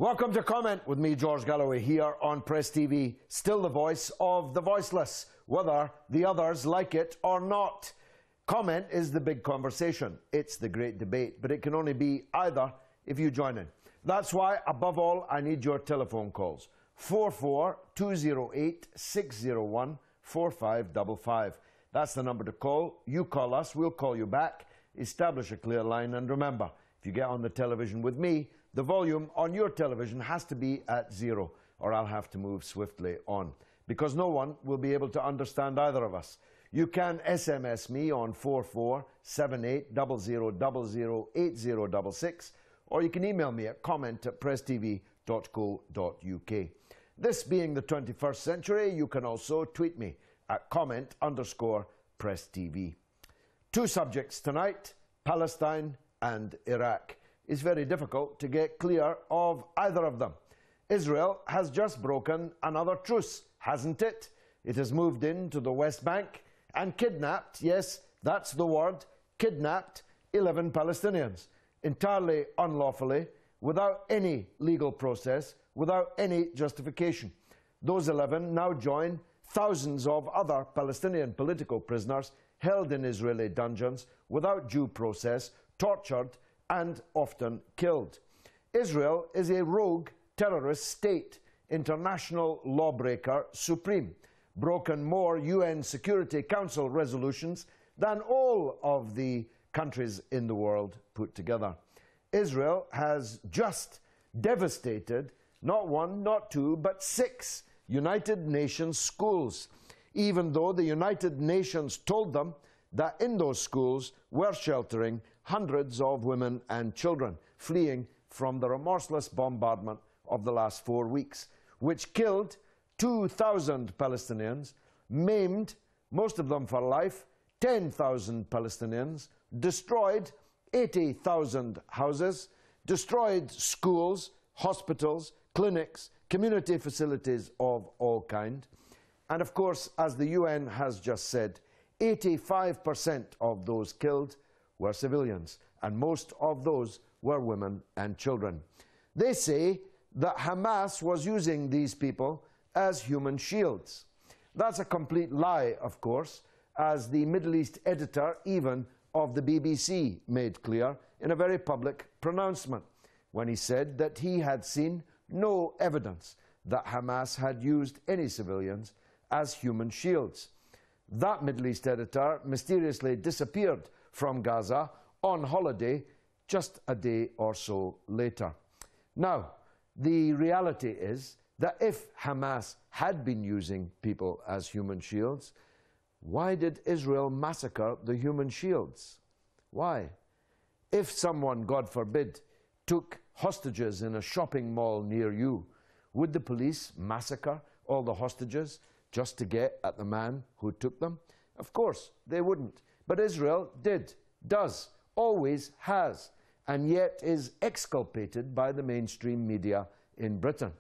Welcome to Comment with me, George Galloway, here on Press TV, still the voice of the voiceless, whether the others like it or not. Comment is the big conversation. It's the great debate, but it can only be either if you join in. That's why, above all, I need your telephone calls. 44-208-601-4555. That's the number to call. You call us, we'll call you back. Establish a clear line, and remember, if you get on the television with me, the volume on your television has to be at 0, or I'll have to move swiftly on, because no one will be able to understand either of us. You can SMS me on 447800008066, or you can email me at comment@presstv.co.uk. This being the 21st century, you can also tweet me at comment_presstv. Two subjects tonight, Palestine and Iraq. It's very difficult to get clear of either of them. Israel has just broken another truce, hasn't it? It has moved into the West Bank and kidnapped, yes, that's the word, kidnapped 11 Palestinians, entirely unlawfully, without any legal process, without any justification. Those 11 now join thousands of other Palestinian political prisoners held in Israeli dungeons without due process, tortured, and often killed. Israel is a rogue terrorist state, international lawbreaker supreme, broken more UN Security Council resolutions than all of the countries in the world put together. Israel has just devastated not one, not two, but 6 United Nations schools, even though the United Nations told them that in those schools were sheltering hundreds of women and children fleeing from the remorseless bombardment of the last 4 weeks, which killed 2,000 Palestinians, maimed, most of them for life, 10,000 Palestinians, destroyed 80,000 houses, destroyed schools, hospitals, clinics, community facilities of all kind. And of course, as the UN has just said, 85% of those killed were civilians, and most of those were women and children. They say that Hamas was using these people as human shields. That's a complete lie, of course, as the Middle East editor even of the BBC made clear in a very public pronouncement when he said that he had seen no evidence that Hamas had used any civilians as human shields. That Middle East editor mysteriously disappeared from Gaza on holiday just a day or so later. Now, the reality is that if Hamas had been using people as human shields, why did Israel massacre the human shields? Why? If someone, God forbid, took hostages in a shopping mall near you, would the police massacre all the hostages just to get at the man who took them? Of course, they wouldn't. But Israel did, does, always has, and yet is exculpated by the mainstream media in Britain.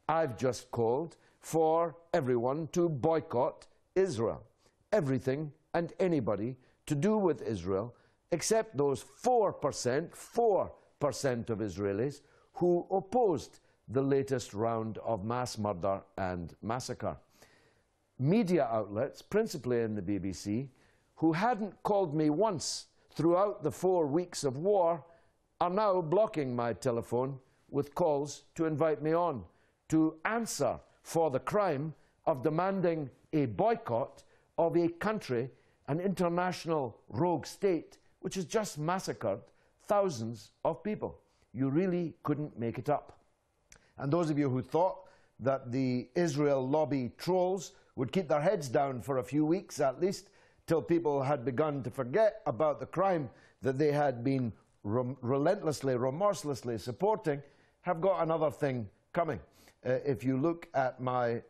I've just called for everyone to boycott Israel. Everything and anybody to do with Israel, except those 4% of Israelis who opposed the latest round of mass murder and massacre. Media outlets, principally in the BBC, who hadn't called me once throughout the 4 weeks of war, are now blocking my telephone with calls to invite me on to answer for the crime of demanding a boycott of a country, an international rogue state, which has just massacred thousands of people. You really couldn't make it up. And those of you who thought that the Israel lobby trolls would keep their heads down for a few weeks at least, till people had begun to forget about the crime that they had been relentlessly, remorselessly supporting, have got another thing coming. If you look at my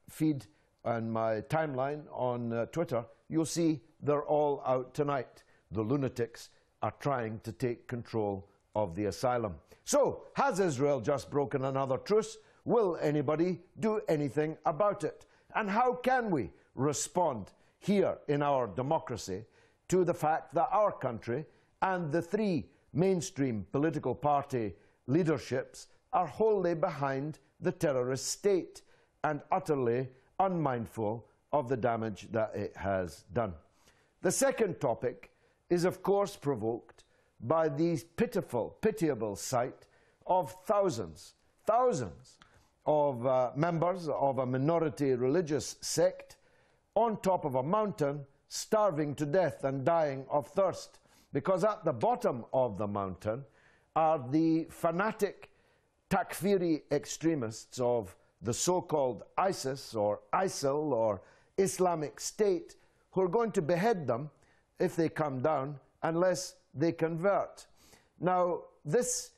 feed and my timeline on Twitter, you'll see they're all out tonight. The lunatics are trying to take control of the asylum. So, has Israel just broken another truce? Will anybody do anything about it? And how can we respond here in our democracy to the fact that our country and the 3 mainstream political party leaderships are wholly behind the terrorist state and utterly unmindful of the damage that it has done. The second topic is, of course, provoked by the pitiable sight of thousands of members of a minority religious sect on top of a mountain, starving to death and dying of thirst, because at the bottom of the mountain are the fanatic takfiri extremists of the so-called ISIS or ISIL or Islamic State, who are going to behead them if they come down unless they convert. Now, this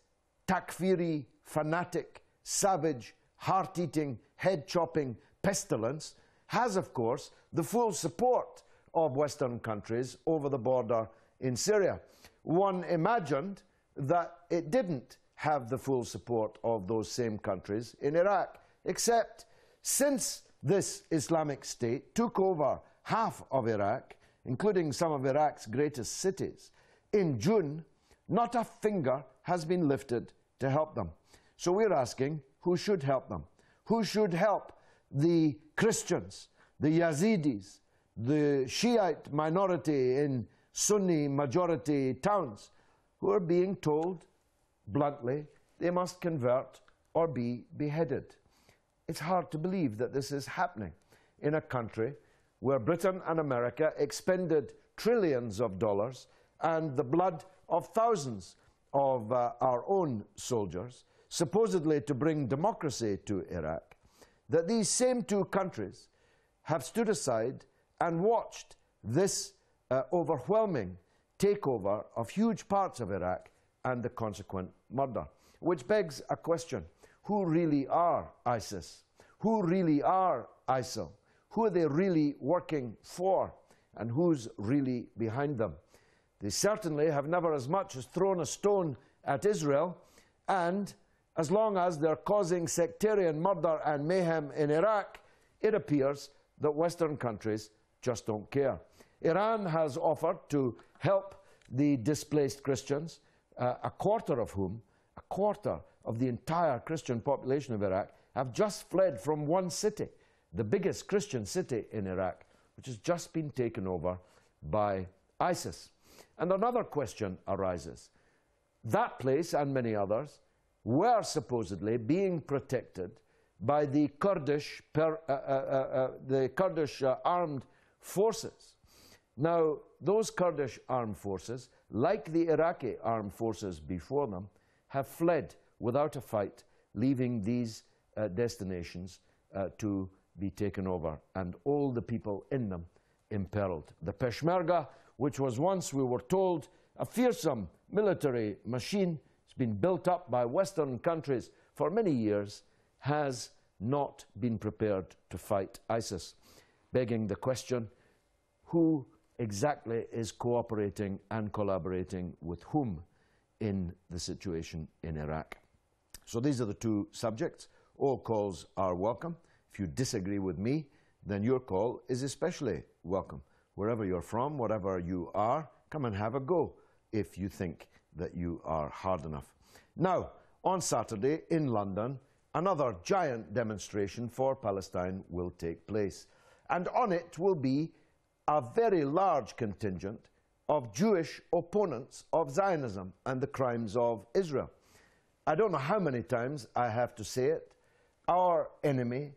takfiri, fanatic, savage, heart-eating, head-chopping pestilence has, of course, the full support of Western countries over the border in Syria. One imagined that it didn't have the full support of those same countries in Iraq, except since this Islamic State took over half of Iraq, including some of Iraq's greatest cities, in June, not a finger has been lifted to help them. So we're asking, who should help them? Who should help the Christians, the Yazidis, the Shiite minority in Sunni majority towns, who are being told bluntly they must convert or be beheaded? It's hard to believe that this is happening in a country where Britain and America expended trillions of dollars and the blood of thousands of our own soldiers, supposedly to bring democracy to Iraq, that these same two countries have stood aside and watched this overwhelming takeover of huge parts of Iraq and the consequent murder. Which begs a question: who really are ISIS? Who really are ISIL? Who are they really working for? And who's really behind them? They certainly have never as much as thrown a stone at Israel, and as long as they're causing sectarian murder and mayhem in Iraq, it appears that Western countries just don't care. Iran has offered to help the displaced Christians, a quarter of the entire Christian population of Iraq have just fled from one city, the biggest Christian city in Iraq, which has just been taken over by ISIS. And another question arises. That place and many others were supposedly being protected by the Kurdish armed forces. Now, those Kurdish armed forces, like the Iraqi armed forces before them, have fled without a fight, leaving these destinations to be taken over, and all the people in them imperiled. The Peshmerga, which was once, we were told, a fearsome military machine, has been built up by Western countries for many years, has not been prepared to fight ISIS, begging the question, who exactly is cooperating and collaborating with whom in the situation in Iraq? So these are the two subjects. All calls are welcome. If you disagree with me, then your call is especially welcome. Wherever you're from, whatever you are, come and have a go if you think that you are hard enough. Now, on Saturday in London, another giant demonstration for Palestine will take place. And on it will be a very large contingent of Jewish opponents of Zionism and the crimes of Israel. I don't know how many times I have to say it. Our enemy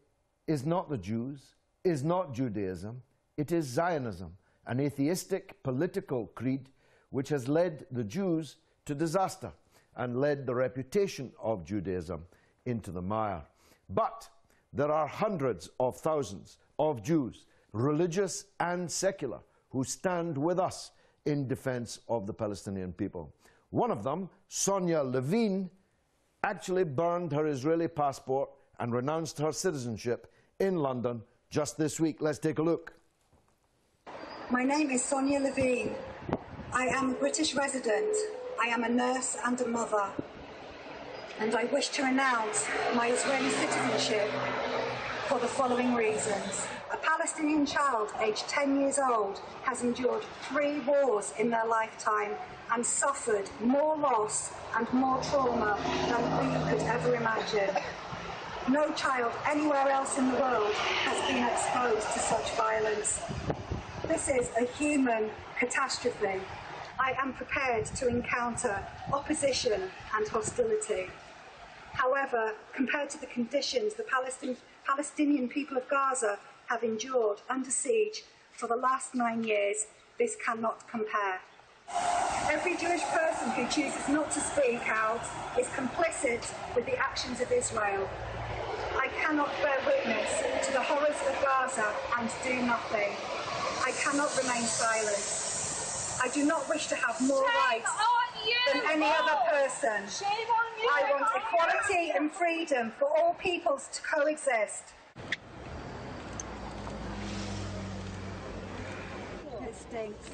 is not the Jews, is not Judaism, it is Zionism, an atheistic political creed which has led the Jews to disaster and led the reputation of Judaism into the mire. But there are hundreds of thousands of Jews, religious and secular, who stand with us in defense of the Palestinian people. One of them, Sonia Levine, actually burned her Israeli passport and renounced her citizenship in London just this week. Let's take a look. My name is Sonia Levine. I am a British resident. I am a nurse and a mother. And I wish to renounce my Israeli citizenship for the following reasons. A Palestinian child aged 10 years old has endured 3 wars in their lifetime and suffered more loss and more trauma than we could ever imagine. No child anywhere else in the world has been exposed to such violence. This is a human catastrophe. I am prepared to encounter opposition and hostility. However, compared to the conditions the Palestinian people of Gaza have endured under siege for the last 9 years, this cannot compare. Every Jewish person who chooses not to speak out is complicit with the actions of Israel. I cannot bear witness to the horrors of Gaza and do nothing. I cannot remain silent. I do not wish to have more rights than any other person. I want equality and freedom for all peoples to coexist. It stinks.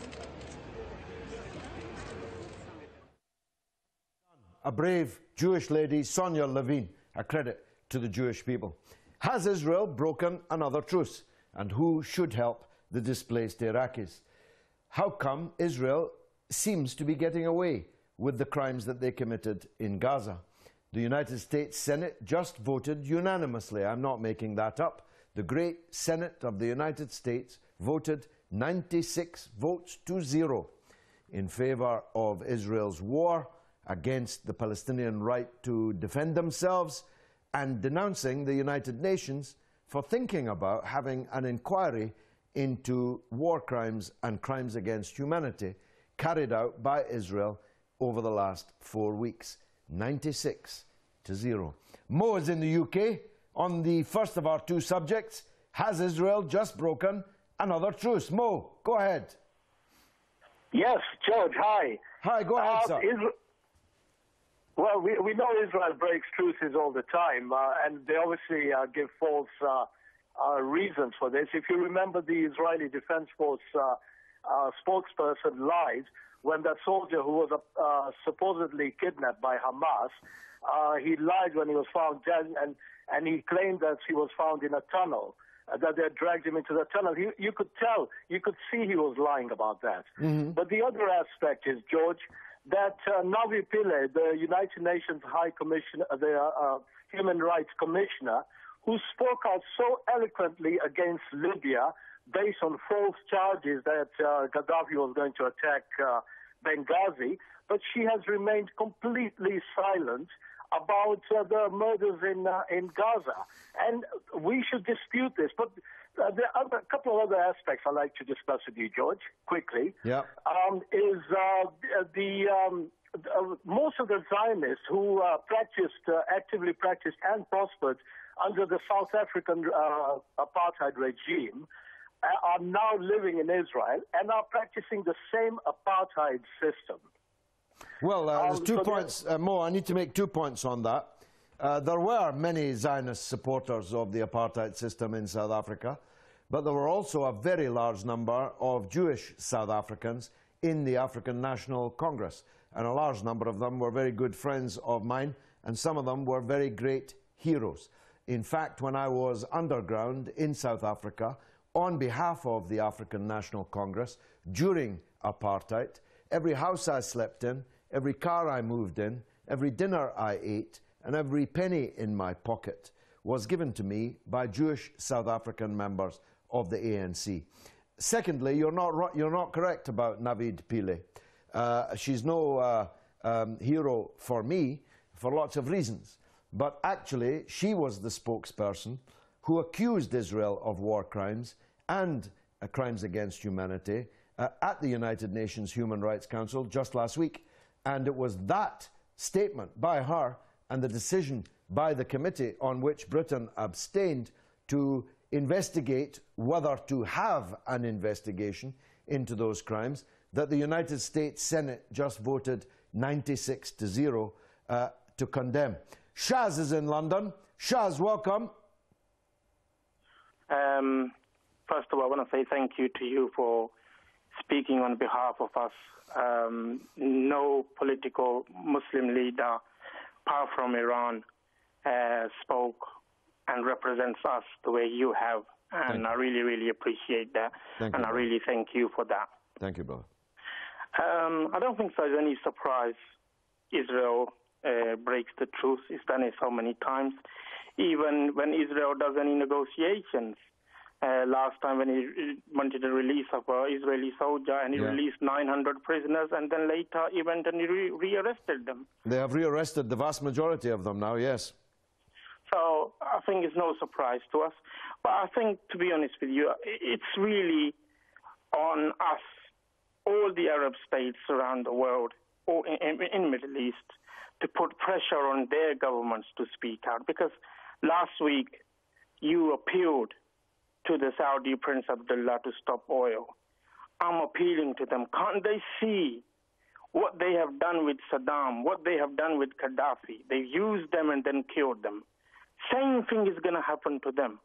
A brave Jewish lady, Sonia Levine, a credit to the Jewish people. Has Israel broken another truce? And who should help the displaced Iraqis? How come Israel seems to be getting away with the crimes that they committed in Gaza? The United States Senate just voted unanimously. I'm not making that up. The great Senate of the United States voted 96 votes to 0 in favor of Israel's war against the Palestinian right to defend themselves and denouncing the United Nations for thinking about having an inquiry into war crimes and crimes against humanity carried out by Israel over the last 4 weeks. 96 to 0. Mo is in the UK. On the first of our 2 subjects, has Israel just broken another truce? Mo, go ahead. Yes, George, hi. Hi, go ahead, sir. Well, we know Israel breaks truces all the time, and they obviously give false reasons for this. If you remember, the Israeli Defense Force spokesperson lied when that soldier who was supposedly kidnapped by Hamas, he lied when he was found dead, and he claimed that he was found in a tunnel, that they had dragged him into the tunnel. You could tell, you could see he was lying about that. Mm-hmm. But the other aspect is, George, that Navi Pillay, the United Nations High Commissioner, the Human Rights Commissioner, who spoke out so eloquently against Libya based on false charges that Gaddafi was going to attack Benghazi, but she has remained completely silent about the murders in Gaza. And we should dispute this. But there are a couple of other aspects I'd like to discuss with you, George, quickly. Yeah. Most of the Zionists who actively practiced and prospered under the South African apartheid regime are now living in Israel and are practicing the same apartheid system. Well, there's 2 points, Mo. I need to make 2 points on that. There were many Zionist supporters of the apartheid system in South Africa, but there were also a very large number of Jewish South Africans in the African National Congress, and a large number of them were very good friends of mine, and some of them were very great heroes. In fact, when I was underground in South Africa, on behalf of the African National Congress, during apartheid, every house I slept in, every car I moved in, every dinner I ate, and every penny in my pocket was given to me by Jewish South African members of the ANC. Secondly, you're not correct about Navid Pillay. She's no hero for me for lots of reasons. But actually, she was the spokesperson who accused Israel of war crimes and crimes against humanity at the United Nations Human Rights Council just last week. And it was that statement by her and the decision by the committee on which Britain abstained to investigate whether to have an investigation into those crimes that the United States Senate just voted 96 to 0 to condemn. Shaz is in London. Shaz, welcome. First of all, I want to say thank you to you for speaking on behalf of us. No political Muslim leader, apart from Iran, spoke and represents us the way you have. And I really, really appreciate that. Thank and you, I really thank you for that. Thank you, brother. I don't think there's any surprise Israel breaks the truce. It's done it so many times. Even when Israel does any negotiations, last time when he wanted the release of an Israeli soldier and he released 900 prisoners, and then later he went and he rearrested them. They have rearrested the vast majority of them now, yes. So I think it's no surprise to us. But I think, to be honest with you, it's really on us, all the Arab states around the world, or in the Middle East, to put pressure on their governments to speak out. Because last week you appealed to the Saudi Prince Abdullah to stop oil. I'm appealing to them. Can't they see what they have done with Saddam, what they have done with Gaddafi? They used them and then killed them. Same thing is going to happen to them.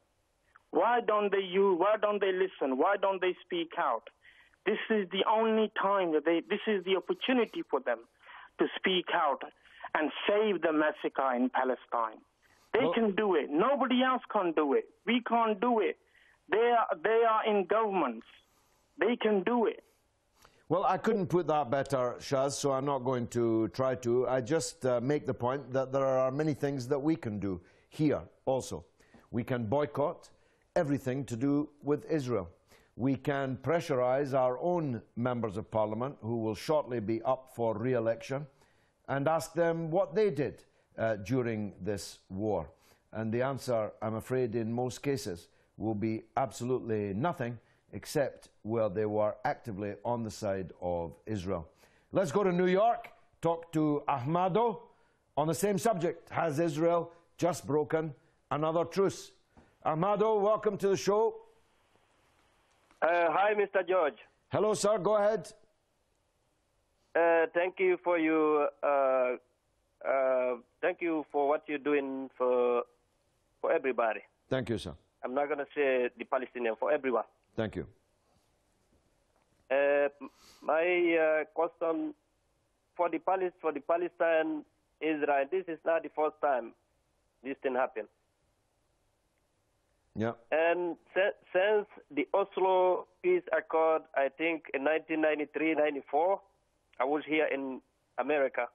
Why don't they listen? Why don't they speak out? This is the only time that this is the opportunity for them to speak out and save the massacre in Palestine. They can do it. Nobody else can do it. We can't do it. They are in governments. They can do it. Well, I couldn't put that better, Shaz, so I'm not going to try to. I just make the point that there are many things that we can do here also. We can boycott everything to do with Israel. We can pressurize our own members of parliament, who will shortly be up for re-election, and ask them what they did during this war. And the answer, I'm afraid, in most cases, will be absolutely nothing, except where they were actively on the side of Israel. Let's go to New York, talk to Ahmado on the same subject. Has Israel just broken another truce? Ahmado, welcome to the show. Hi, Mr. George. Hello, sir. Go ahead. Thank you for thank you for what you're doing for everybody. Thank you, sir. I'm not going to say the Palestinian, for everyone. Thank you. My question for the Palestine, Israel. This is not the first time this thing happened. Yeah. And since the Oslo Peace Accord, I think in 1993-94, I was here in America.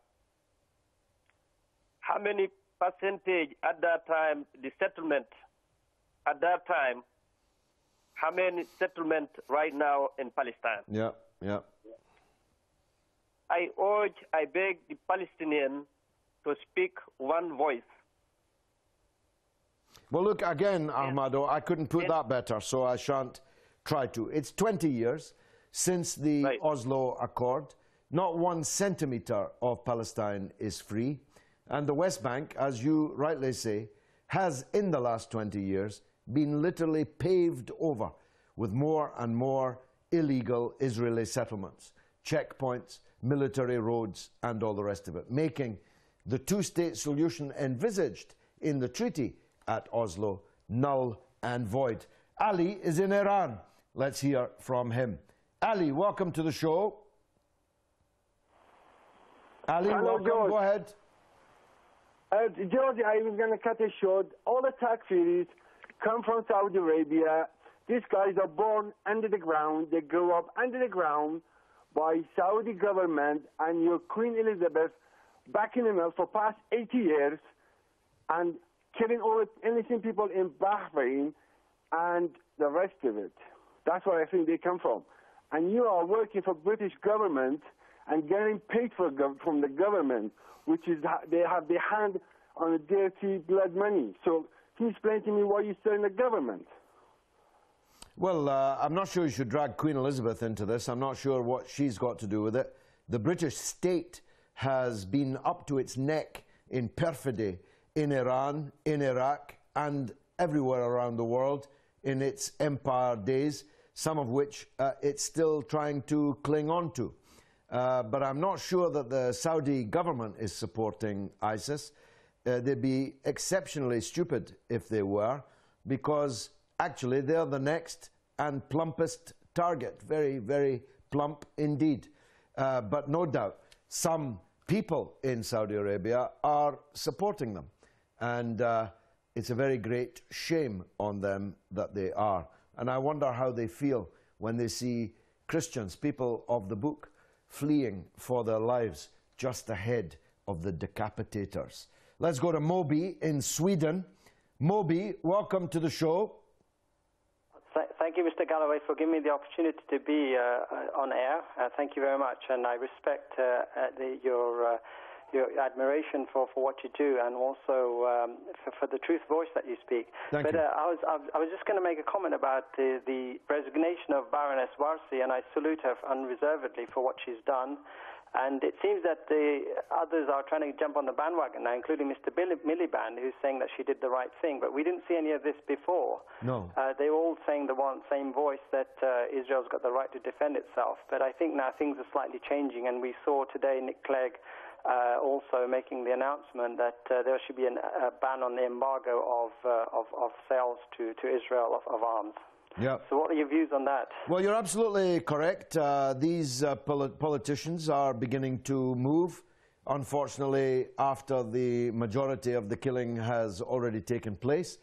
How many percentage at that time, the settlement at that time, how many settlement right now in Palestine? Yeah, yeah. I beg the Palestinian to speak one voice. Well, look, again, Ahmado, I couldn't put that better, so I shan't try to. It's 20 years since the Oslo Accord. Not 1 centimetre of Palestine is free. And the West Bank, as you rightly say, has, in the last 20 years, been literally paved over with more and more illegal Israeli settlements, checkpoints, military roads, and all the rest of it, making the two-state solution envisaged in the treaty at Oslo null and void. Ali is in Iran. Let's hear from him. Ali, welcome to the show. Ali, hello, welcome. George. Go ahead. George, I was going to cut it short. All the taxis come from Saudi Arabia. These guys are born under the ground. They grew up under the ground by Saudi government and your Queen Elizabeth backing them up for past 80 years and killing all the innocent people in Bahrain and the rest of it. That's where I think they come from. And you are working for British government and getting paid from the government, which is they have their hand on the dirty blood money. So can you explain to me why you're still in the government? Well, I'm not sure you should drag Queen Elizabeth into this. I'm not sure what she's got to do with it. The British state has been up to its neck in perfidy in Iran, in Iraq, and everywhere around the world in its empire days, some of which it's still trying to cling on to. But I'm not sure that the Saudi government is supporting ISIS. They'd be exceptionally stupid if they were, because actually they're the next and plumpest target. Very, very plump indeed. But no doubt, some people in Saudi Arabia are supporting them. And it's a very great shame on them that they are. And I wonder how they feel when they see Christians, people of the book, fleeing for their lives just ahead of the decapitators. Let's go to Moby in Sweden. Moby, welcome to the show. Thank you, Mr. Galloway, for giving me the opportunity to be on air. Thank you very much, and I respect your admiration for what you do, and also for the truth voice that you speak. Thank you. I was just going to make a comment about the resignation of Baroness Varsi, and I salute her unreservedly for what she's done. And it seems that the others are trying to jump on the bandwagon now, including Mr. Miliband, who's saying that she did the right thing. But we didn't see any of this before. No. They were all saying the same voice that Israel's got the right to defend itself. But I think now things are slightly changing, and we saw today Nick Clegg also making the announcement that there should be a ban on the embargo of sales to Israel of arms. Yeah. So what are your views on that? Well, you're absolutely correct. These politicians are beginning to move, unfortunately, after the majority of the killing has already taken place.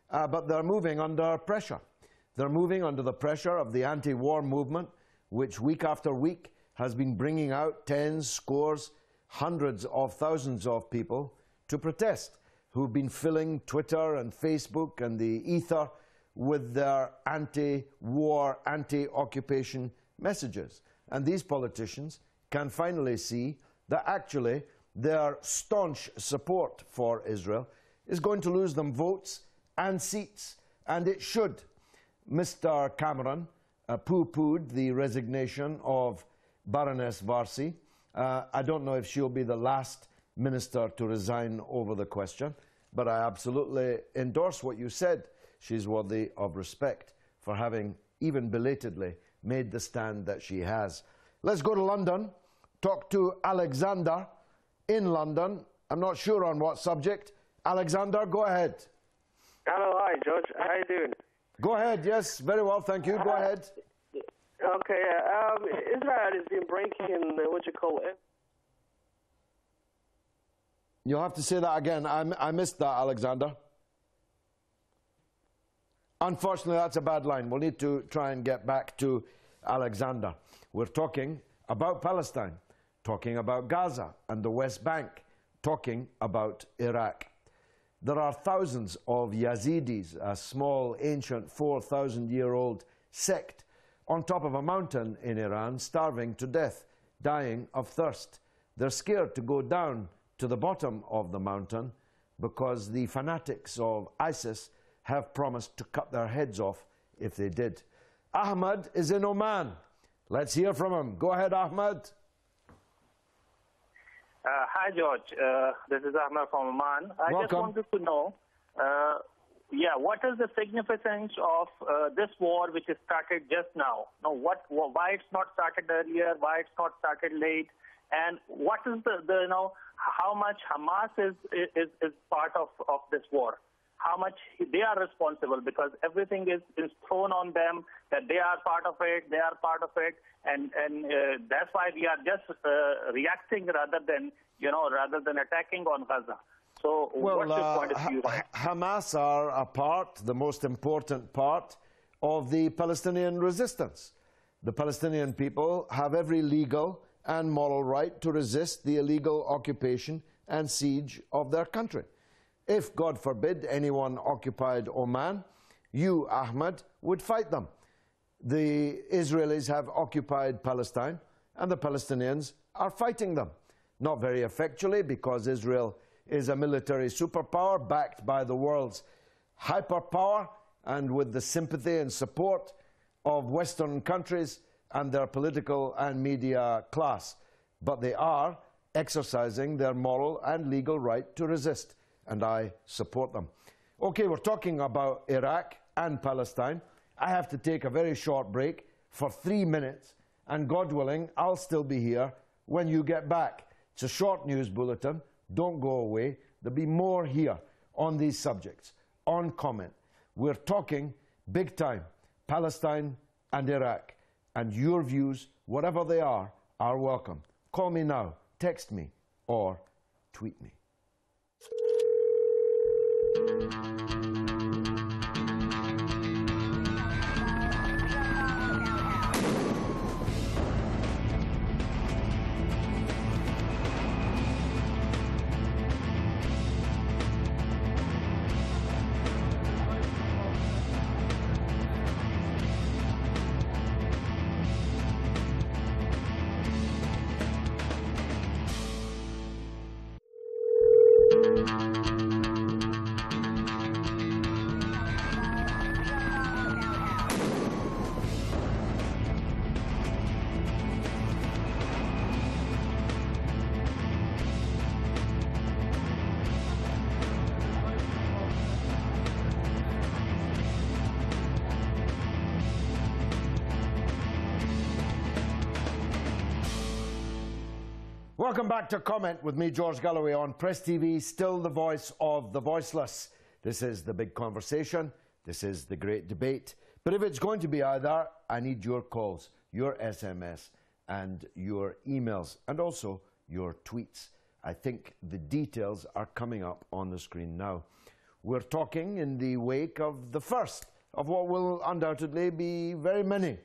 But they're moving under pressure. They're moving under the pressure of the anti-war movement, which week after week has been bringing out tens, scores, hundreds of thousands of people to protest, who've been filling Twitter and Facebook and the ether with their anti-war, anti-occupation messages. And these politicians can finally see that actually their staunch support for Israel is going to lose them votes and seats. And it should. Mr. Cameron pooh-poohed the resignation of Baroness Varsi. I don't know if she'll be the last minister to resign over the question, but I absolutely endorse what you said. She's worthy of respect for having, even belatedly, made the stand that she has. Let's go to London, talk to Alexander in London. I'm not sure on what subject. Alexander, go ahead. Hello, hi, George. How you doing? Go ahead, yes, very well, thank you. Go ahead. Okay, Israel has been breaking what you call it. You'll have to say that again. I missed that, Alexander. Unfortunately, that's a bad line. We'll need to try and get back to Alexander. We're talking about Palestine, talking about Gaza and the West Bank, talking about Iraq. There are thousands of Yazidis, a small, ancient, 4,000-year-old sect, on top of a mountain in Iran, starving to death, dying of thirst. They're scared to go down to the bottom of the mountain because the fanatics of ISIS have promised to cut their heads off if they did. Ahmad is in Oman. Let's hear from him. Go ahead, Ahmad. Hi, George. This is Ahmad from Oman. I Welcome. just wanted to know, what is the significance of this war which is started just now? No, why it's not started earlier, why it's not started late, and what is the how much Hamas is part of this war? How much they are responsible, because everything is thrown on them, that they are part of it, and that's why we are just reacting rather than attacking on Gaza. So what's your point of view? Hamas are a part, the most important part, of the Palestinian resistance. The Palestinian people have every legal and moral right to resist the illegal occupation and siege of their country. If, God forbid, anyone occupied Oman, you, Ahmad, would fight them. The Israelis have occupied Palestine, and the Palestinians are fighting them. Not very effectually, because Israel is a military superpower backed by the world's hyperpower and with the sympathy and support of Western countries and their political and media class. But they are exercising their moral and legal right to resist, and I support them. Okay, we're talking about Iraq and Palestine. I have to take a very short break for 3 minutes, and God willing, I'll still be here when you get back. It's a short news bulletin. Don't go away. There'll be more here on these subjects, on comment. We're talking big time, Palestine and Iraq, and your views, whatever they are welcome. Call me now, text me, or tweet me. Welcome back to Comment with me, George Galloway, on Press TV, still the voice of the voiceless. This is the big conversation. This is the great debate. But if it's going to be either, I need your calls, your SMS, and your emails, and also your tweets. I think the details are coming up on the screen now. We're talking in the wake of the first of what will undoubtedly be very many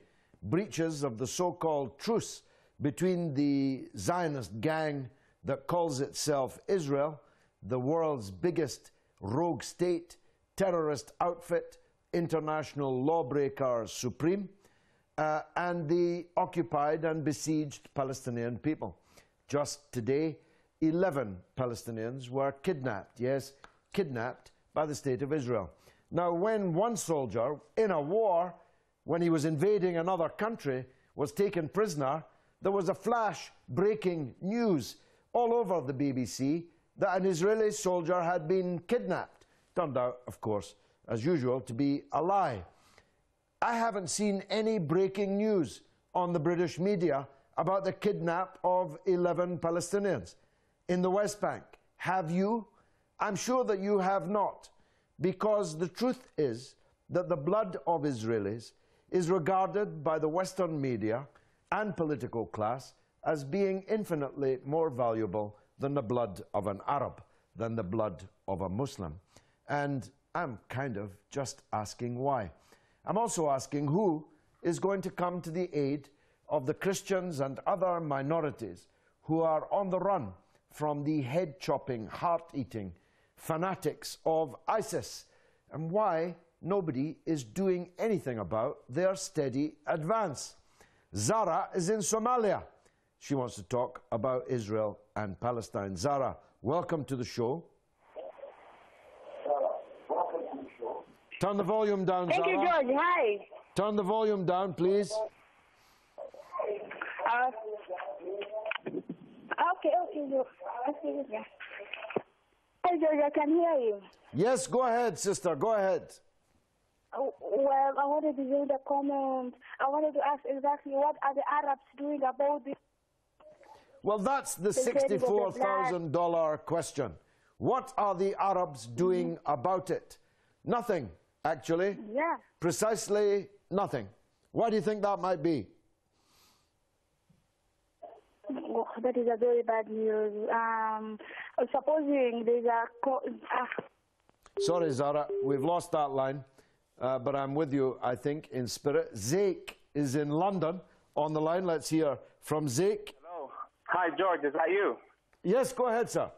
breaches of the so-called truce between the Zionist gang that calls itself Israel, the world's biggest rogue state, terrorist outfit, international lawbreaker supreme, and the occupied and besieged Palestinian people. Just today, 11 Palestinians were kidnapped, yes, kidnapped by the State of Israel. Now, when one soldier in a war, when he was invading another country, was taken prisoner, there was a flash breaking news all over the BBC that an Israeli soldier had been kidnapped. Turned out, of course, as usual, to be a lie. I haven't seen any breaking news on the British media about the kidnap of 11 Palestinians in the West Bank. Have you? I'm sure that you have not, because the truth is that the blood of Israelis is regarded by the Western media and political class as being infinitely more valuable than the blood of an Arab, than the blood of a Muslim. And I'm kind of just asking why. I'm also asking who is going to come to the aid of the Christians and other minorities who are on the run from the head-chopping, heart-eating fanatics of ISIS, and why nobody is doing anything about their steady advance. Zara is in Somalia. She wants to talk about Israel and Palestine. Zara, welcome to the show. Turn the volume down, Zara. Thank you, George. Hi. Turn the volume down, please. Okay, George. Hi, George, I can hear you. Yes, go ahead, sister, go ahead. Well, I wanted to do the comment. I wanted to ask exactly what are the Arabs doing about this? Well, that's the $64,000 question. What are the Arabs doing about it? Nothing, actually. Yeah. Precisely nothing. Why do you think that might be? Oh, that is a very bad news. Supposing there's a... Sorry, Zara, we've lost that line. But I'm with you, I think, in spirit. Zeke is in London on the line. Let's hear from Zeke. Hello. Hi, George. Is that you? Yes, go ahead, sir.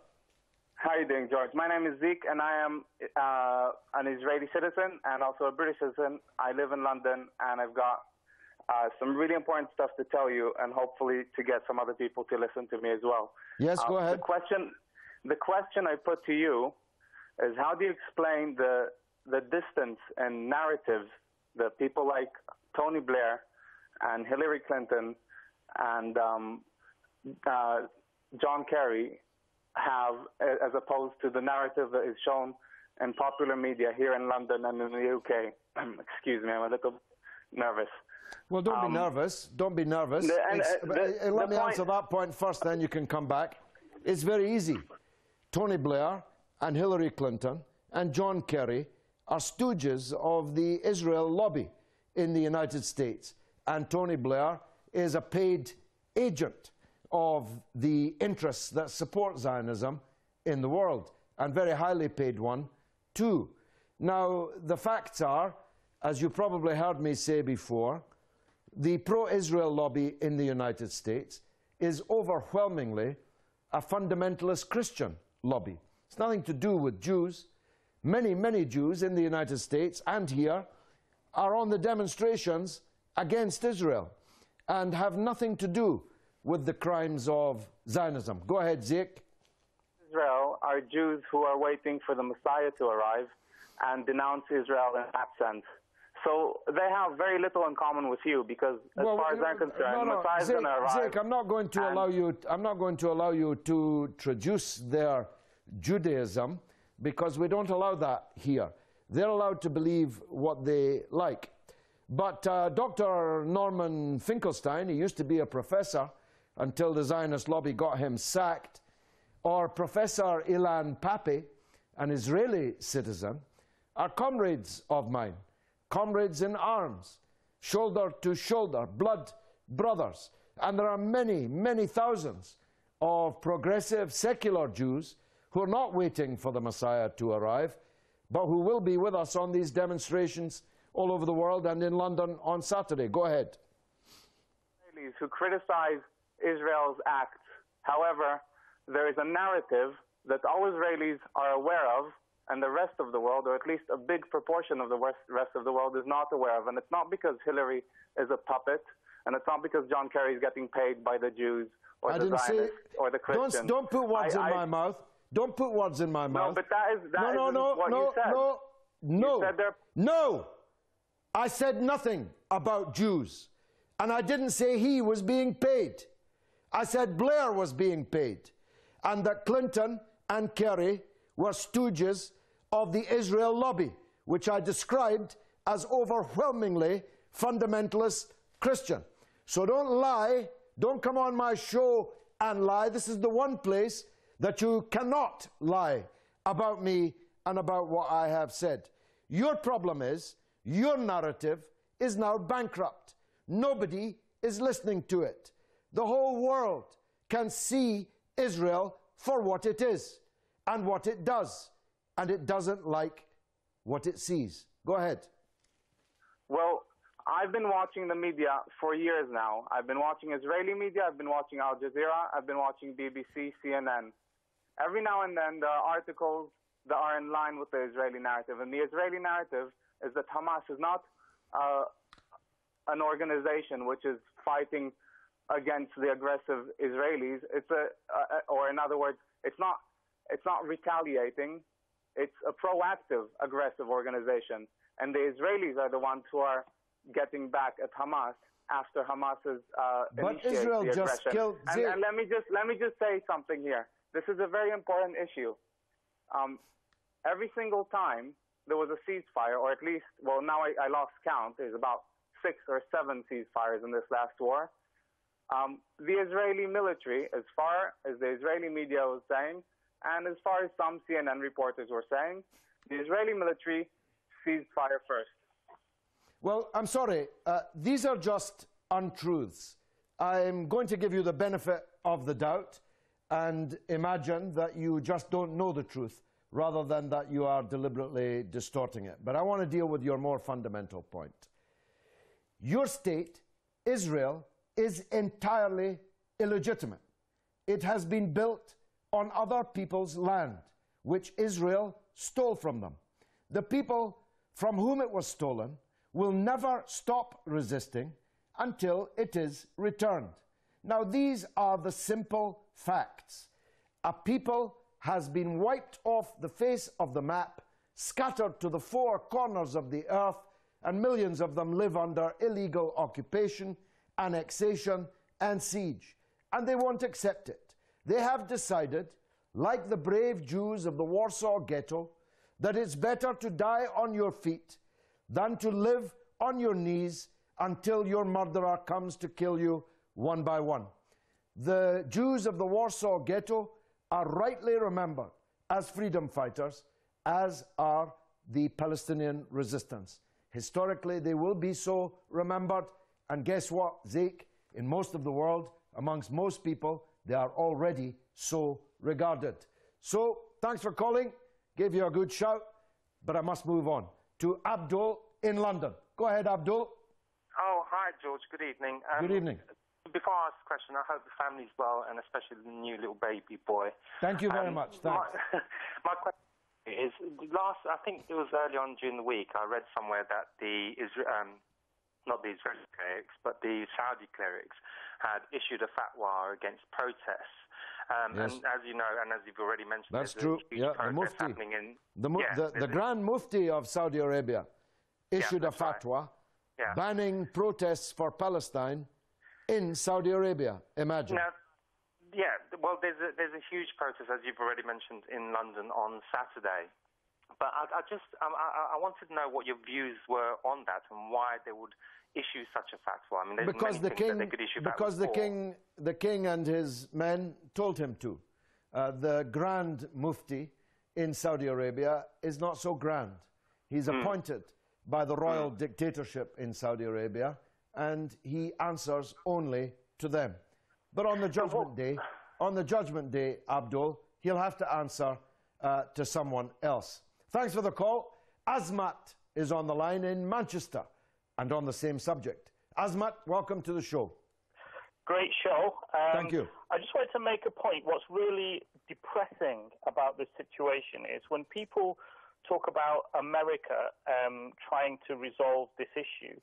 How are you doing, George? My name is Zeke, and I am an Israeli citizen and also a British citizen. I live in London, and I've got some really important stuff to tell you, and hopefully to get some other people to listen to me as well. Yes, go ahead. The question I put to you is, how do you explain the distance and narratives that people like Tony Blair and Hillary Clinton and John Kerry have, as opposed to the narrative that is shown in popular media here in London and in the UK? Excuse me, I'm a little nervous. Well, don't be nervous. Don't be nervous. Let me answer that point first, then you can come back. It's very easy. Tony Blair and Hillary Clinton and John Kerry are stooges of the Israel lobby in the United States. And Tony Blair is a paid agent of the interests that support Zionism in the world, and very highly paid one too. Now, the facts are, as you probably heard me say before, the pro-Israel lobby in the United States is overwhelmingly a fundamentalist Christian lobby. It's nothing to do with Jews. Many, many Jews in the United States and here are on the demonstrations against Israel and have nothing to do with the crimes of Zionism. Go ahead, Zeke. Israel are Jews who are waiting for the Messiah to arrive and denounce Israel in that sense. So they have very little in common with you, because as far as I'm concerned, the Messiah is going to arrive. Zeke, I'm not going to allow you. I'm not going to allow you to traduce their Judaism, because we don't allow that here. They're allowed to believe what they like. But Dr. Norman Finkelstein, he used to be a professor until the Zionist lobby got him sacked, or Professor Ilan Pappé, an Israeli citizen, are comrades of mine, comrades in arms, shoulder to shoulder, blood brothers. And there are many, many thousands of progressive secular Jews who are not waiting for the Messiah to arrive, but who will be with us on these demonstrations all over the world and in London on Saturday. Go ahead. Israelis who criticize Israel's acts. However, there is a narrative that all Israelis are aware of and the rest of the world, or at least a big proportion of the rest of the world, is not aware of. And it's not because Hillary is a puppet, and it's not because John Kerry is getting paid by the Jews or the Zionists or the Christians. Don't put words in my mouth. Don't put words in my mouth. No, but that is what you said. No. You said no. I said nothing about Jews. And I didn't say he was being paid. I said Blair was being paid. And that Clinton and Kerry were stooges of the Israel lobby, which I described as overwhelmingly fundamentalist Christian. So don't lie. Don't come on my show and lie. This is the one place that you cannot lie about me and about what I have said. Your problem is, your narrative is now bankrupt. Nobody is listening to it. The whole world can see Israel for what it is and what it does, and it doesn't like what it sees. Go ahead. Well, I've been watching the media for years now. I've been watching Israeli media, I've been watching Al Jazeera, I've been watching BBC, CNN. Every now and then there are articles that are in line with the Israeli narrative. And the Israeli narrative is that Hamas is not an organization which is fighting against the aggressive Israelis. Or in other words, it's not retaliating. It's a proactive, aggressive organization. And the Israelis are the ones who are getting back at Hamas after Hamas has initiated Israel the aggression. just killed. And let me just say something here. This is a very important issue. Every single time there was a ceasefire, or at least, well, now I lost count. There's about 6 or 7 ceasefires in this last war. The Israeli military, as far as the Israeli media was saying, and as far as some CNN reporters were saying, the Israeli military seized fire first. Well, I'm sorry. These are just untruths. I'm going to give you the benefit of the doubt and imagine that you just don't know the truth, rather than that you are deliberately distorting it. But I want to deal with your more fundamental point. Your state, Israel, is entirely illegitimate. It has been built on other people's land, which Israel stole from them. The people from whom it was stolen will never stop resisting until it is returned. Now, these are the simple facts. A people has been wiped off the face of the map, scattered to the 4 corners of the earth, and millions of them live under illegal occupation, annexation, and siege. And they won't accept it. They have decided, like the brave Jews of the Warsaw Ghetto, that it's better to die on your feet than to live on your knees until your murderer comes to kill you one by one. The Jews of the Warsaw Ghetto are rightly remembered as freedom fighters, as are the Palestinian resistance. Historically, they will be so remembered, and guess what, Zeke? In most of the world, amongst most people, they are already so regarded. So, thanks for calling. Gave you a good shout. but I must move on to Abdul in London. Go ahead, Abdul. Oh, hi, George. Good evening. Good evening. Before I ask the question, I hope the family's well, and especially the new little baby boy. Thank you very much. Thanks. My question is, I think it was early on during the week, I read somewhere that not the Israeli clerics, but the Saudi clerics had issued a fatwa against protests. Yes. And as you know, and as you've already mentioned, that's there's true. a huge Yeah, the protest Mufti, happening in the Grand Mufti of Saudi Arabia issued a fatwa banning protests for Palestine in Saudi Arabia. Imagine. Now, well, there's a huge protest, as you've already mentioned, in London on Saturday. But I wanted to know what your views were on that and why they would issue such a fatwa. I mean, there's because many things that they could issue because the king and his men told him to. The Grand Mufti in Saudi Arabia is not so grand. He's appointed by the royal dictatorship in Saudi Arabia, and he answers only to them. But on the judgment day, Abdul, he'll have to answer to someone else. Thanks for the call. Azmat is on the line in Manchester and on the same subject. Azmat, welcome to the show. Great show. Thank you. I just wanted to make a point. What's really depressing about this situation is when people talk about America trying to resolve this issue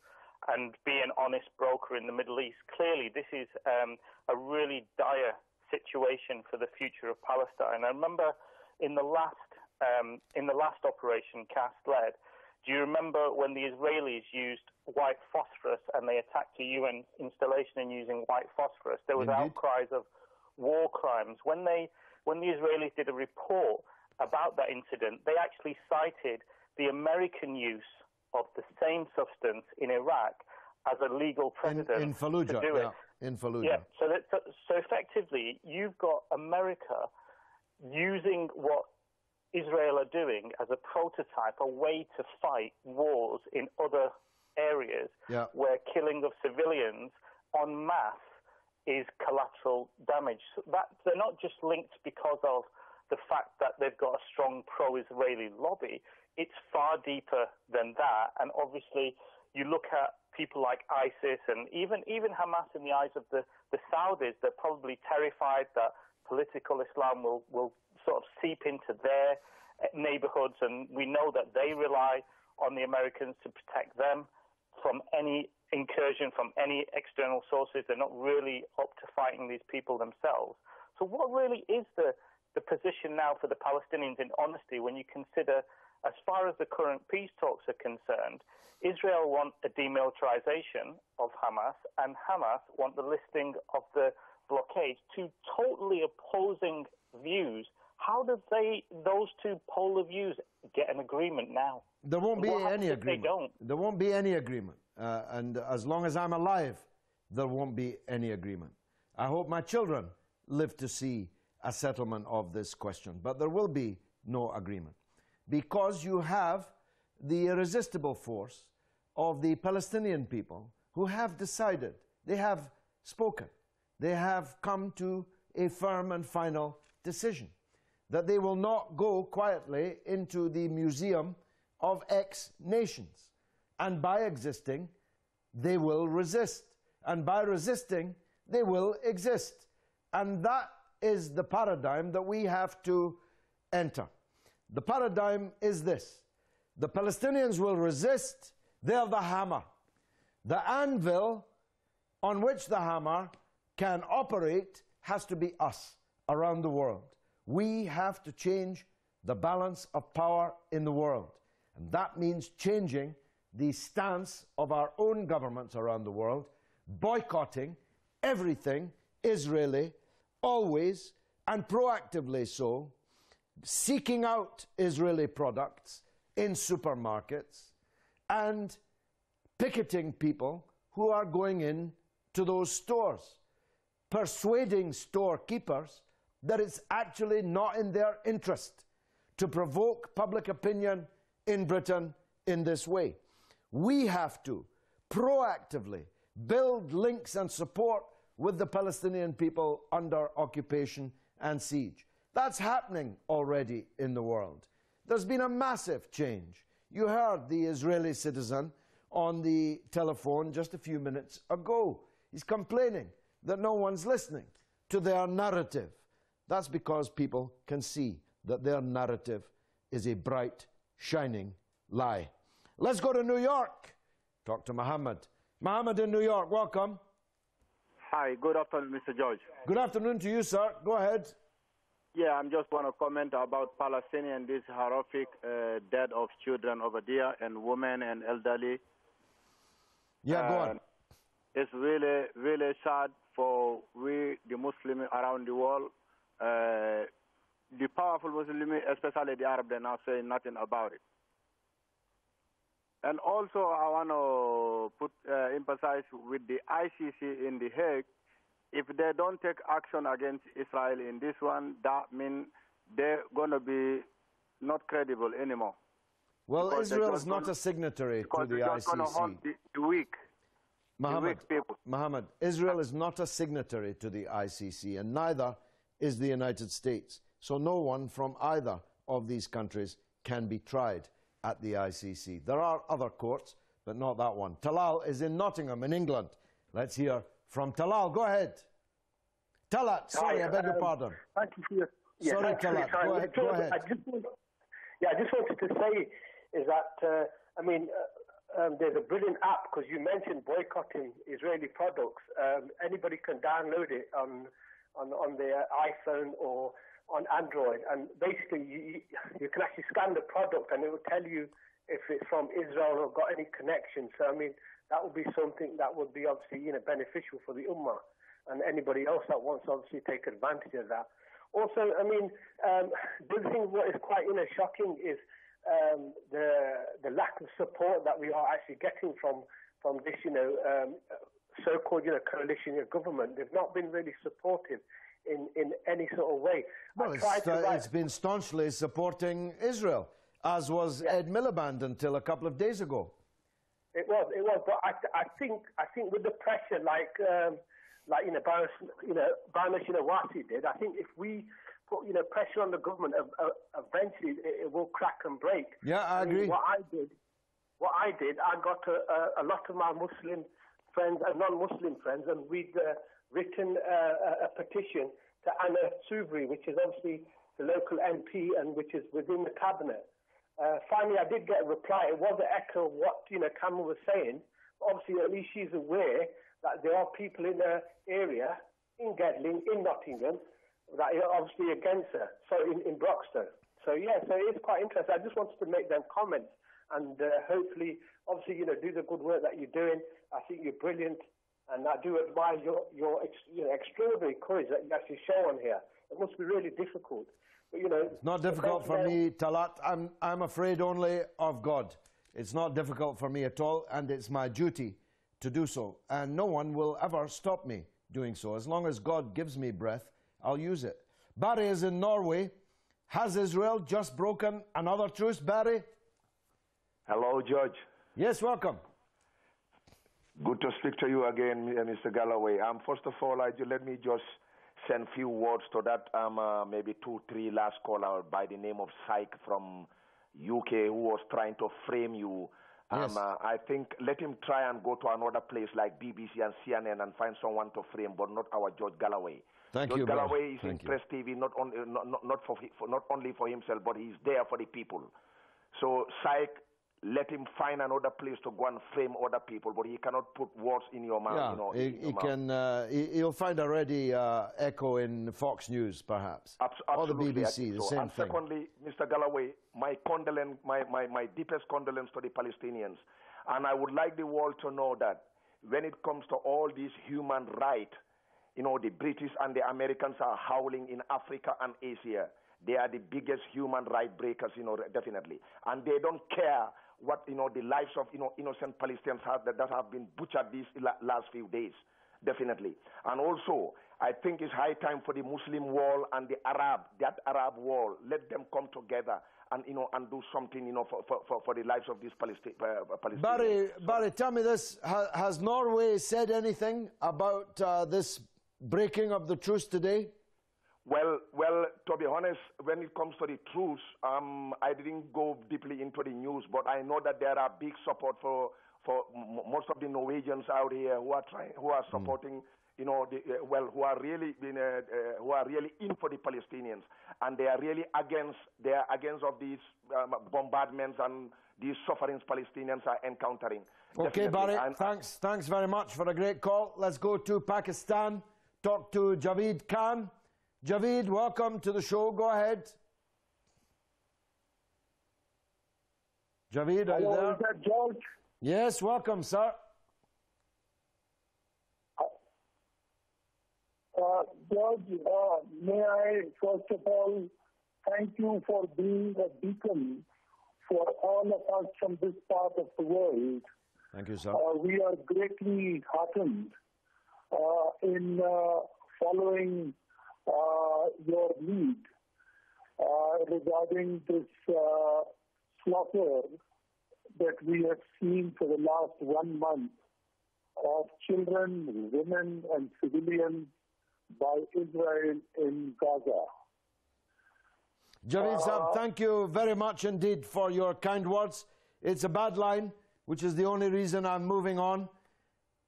and be an honest broker in the Middle East. Clearly, this is a really dire situation for the future of Palestine. I remember in the last operation Cast led, do you remember when the Israelis used white phosphorus and they attacked a UN installation in using white phosphorus? There was outcries of war crimes. When the Israelis did a report about that incident, they actually cited the American use of the same substance in Iraq as a legal precedent in Fallujah, to do it. In Fallujah. Yeah, so effectively, you've got America using what Israel are doing as a prototype, a way to fight wars in other areas where killing of civilians en masse is collateral damage. So they're not just linked because of the fact that they've got a strong pro-Israeli lobby. It's far deeper than that. And obviously, you look at people like ISIS and even Hamas in the eyes of the Saudis, they're probably terrified that political Islam will sort of seep into their neighborhoods, and we know that they rely on the Americans to protect them from any incursion from any external sources. They're not really up to fighting these people themselves. So what really is the position now for the Palestinians in honesty when you consider, as far as the current peace talks are concerned, Israel want a demilitarization of Hamas and Hamas want the lifting of the blockade, two totally opposing views. How do those two polar views get an agreement now? There won't be any agreement. They don't? There won't be any agreement. And as long as I'm alive, there won't be any agreement. I hope my children live to see a settlement of this question. But there will be no agreement. Because you have the irresistible force of the Palestinian people who have decided, they have spoken, they have come to a firm and final decision that they will not go quietly into the museum of X nations. And by existing, they will resist. And by resisting, they will exist. And that is the paradigm that we have to enter. The paradigm is this. The Palestinians will resist. They're the hammer. The anvil on which the hammer can operate has to be us around the world. We have to change the balance of power in the world. And that means changing the stance of our own governments around the world, boycotting everything Israeli, always and proactively so, seeking out Israeli products in supermarkets and picketing people who are going in to those stores, persuading storekeepers that it's actually not in their interest to provoke public opinion in Britain in this way. We have to proactively build links and support with the Palestinian people under occupation and siege. That's happening already in the world. There's been a massive change. You heard the Israeli citizen on the telephone just a few minutes ago. He's complaining that no one's listening to their narrative. That's because people can see that their narrative is a bright, shining lie. Let's go to New York. Talk to Mohammed. Mohammed in New York, welcome. Hi, good afternoon, Mr. George. Good afternoon to you, sir. Go ahead. Yeah, I'm just want to comment about Palestinian, this horrific death of children over there and women and elderly. Yeah, go on. It's really, really sad for we, the Muslims around the world. The powerful Muslims, especially the Arab, they're not saying nothing about it. And also, I want to emphasize with the ICC in The Hague, if they don't take action against Israel in this one, that means they're going to be not credible anymore. Well, Israel is not a signatory to the ICC. Going to hold the weak. Mohammed, Israel is not a signatory to the ICC, and neither is the United States. So no one from either of these countries can be tried at the ICC. There are other courts, but not that one. Talal is in Nottingham in England. Let's hear from Talal. Go ahead. Talat, sorry, I beg your pardon. Thank you for your... Sorry, Talat, go ahead. I just wanted to say is that, there's a brilliant app, because you mentioned boycotting Israeli products. Anybody can download it on their iPhone or on Android, and basically you can actually scan the product and it will tell you if it's from Israel or got any connection. So that would be something that would be obviously beneficial for the Ummah and anybody else that wants to obviously take advantage of that. Also, the other thing what is quite shocking is the lack of support that we are actually getting from this so-called coalition government. They've not been really supportive in any sort of way. Well, it's been staunchly supporting Israel, as was Ed Miliband until a couple of days ago. It was. But I think with the pressure, like Baroness Wasi did, I think if we put pressure on the government, eventually it will crack and break. Yeah, I agree. What I did, I got a lot of my Muslim friends and non-Muslim friends, and we'd written a petition to Anna Soubry, which is obviously the local MP and which is within the cabinet. Finally, I did get a reply. It was an echo of what Cameron was saying. Obviously, at least she's aware that there are people in her area, in Gedling, in Nottingham, that are obviously against her. So in Broxton. So yeah, so it's quite interesting. I just wanted to make them comments and hopefully, obviously, do the good work that you're doing. I think you're brilliant. And I do admire your extraordinary courage that you actually show on here. It must be really difficult. But, it's not difficult for me, Talat. I'm afraid only of God. It's not difficult for me at all, and it's my duty to do so. And no one will ever stop me doing so. As long as God gives me breath, I'll use it. Barry is in Norway. Has Israel just broken another truce, Barry? Hello, George. Yes, welcome. Good to speak to you again, Mr. Galloway. First of all, let me just send few words to that maybe 2-3 last caller by the name of Syke from UK who was trying to frame you. Yes. I think let him try and go to another place like BBC and CNN and find someone to frame, but not our George Galloway. Thank you, Galloway is Thank in Press TV not only for himself, but he's there for the people. So Syke, let him find another place to go and frame other people, but he cannot put words in your mouth. Yeah, he'll find a ready echo in Fox News, perhaps, or the BBC, the same and thing. Secondly, Mr. Galloway, my deepest condolence to the Palestinians, and I would like the world to know that when it comes to all these human rights, the British and the Americans are howling in Africa and Asia. They are the biggest human right breakers, definitely, and they don't care what the lives of innocent Palestinians that have been butchered these last few days, definitely. And also, I think it's high time for the Muslim world and that Arab world, let them come together and and do something for the lives of these Palestinians. Barry, tell me this: has Norway said anything about this breaking of the truce today? Well, to be honest, when it comes to the truce, I didn't go deeply into the news, but I know that there are big support for most of the Norwegians out here who are supporting, who are really in for the Palestinians, and they are really against of these bombardments and these sufferings Palestinians are encountering. Okay, Barry, thanks very much for a great call. Let's go to Pakistan, talk to Javeed Khan. Javeed, welcome to the show. Go ahead. Javeed, are you there? Is that George? Yes, welcome, sir. George, may I first of all thank you for being a beacon for all of us from this part of the world. Thank you, sir. We are greatly heartened in following your lead regarding this slaughter that we have seen for the last 1 month of children, women, and civilians by Israel in Gaza. Javeed Saab, thank you very much indeed for your kind words. It's a bad line, which is the only reason I'm moving on.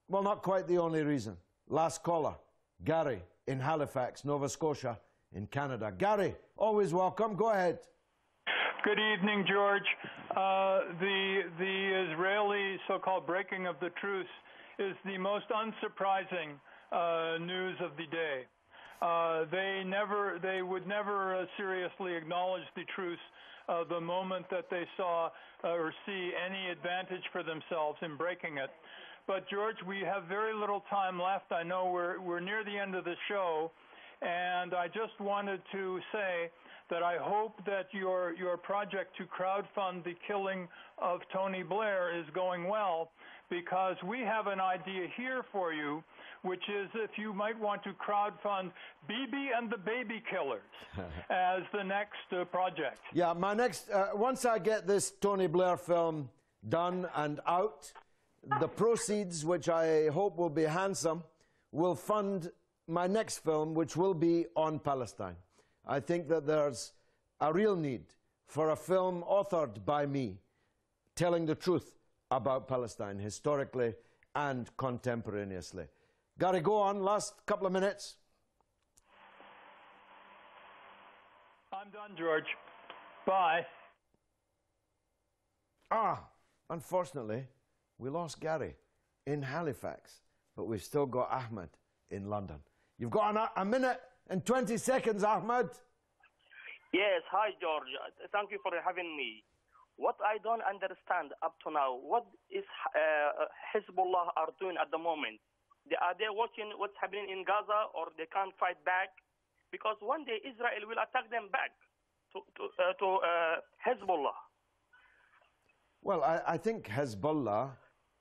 Well, not quite the only reason. Last caller, Gary in Halifax, Nova Scotia, in Canada. Gary, always welcome. Go ahead. Good evening, George. The Israeli so-called breaking of the truce is the most unsurprising news of the day. They would never seriously acknowledge the truce the moment that they saw or see any advantage for themselves in breaking it. But George, we have very little time left. I know we're near the end of the show, and I just wanted to say that I hope that your project to crowdfund the killing of Tony Blair is going well, because we have an idea here for you, which is if you might want to crowdfund Bibi and the Baby Killers as the next project. Yeah, my next, once I get this Tony Blair film done and out, the proceeds, which I hope will be handsome, will fund my next film, which will be on Palestine. I think that there's a real need for a film authored by me, telling the truth about Palestine, historically and contemporaneously. Gary, go on, last couple of minutes. I'm done, George. Bye. Unfortunately, we lost Gary in Halifax, but we've still got Ahmed in London. You've got a minute and 20 seconds, Ahmed. Yes, hi, George. Thank you for having me. What I don't understand up to now, what is Hezbollah are doing at the moment? Are they watching what's happening in Gaza, or they can't fight back? Because one day Israel will attack them back to Hezbollah. Well, I think Hezbollah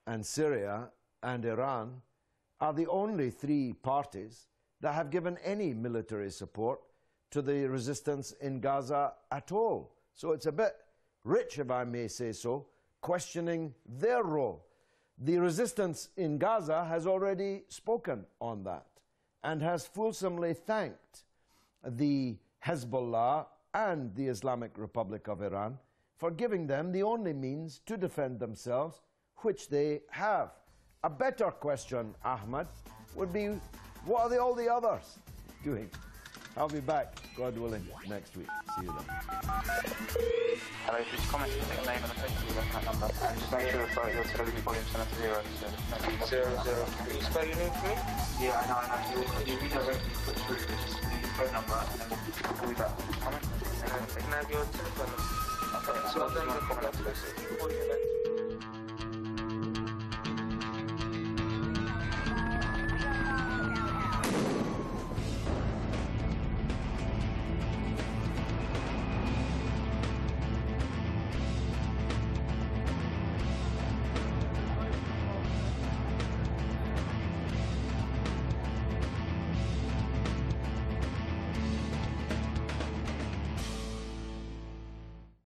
and Syria and Iran are the only three parties that have given any military support to the resistance in Gaza at all. So it's a bit rich, if I may say so, questioning their role. The resistance in Gaza has already spoken on that and has fulsomely thanked the Hezbollah and the Islamic Republic of Iran for giving them the only means to defend themselves, which they have. A better question, Ahmed, would be, what are all the others doing? I'll be back, God willing, next week. See you then. Hello, just comment your name and the Facebook account number. And just make sure that your television volume's set to 0. So 0. Can you spell your name for me? Yeah, I know. You'll be directly put through just the phone number, and then we'll call you back. Comment. And then can I have your telephone number? Okay, so I'll comment.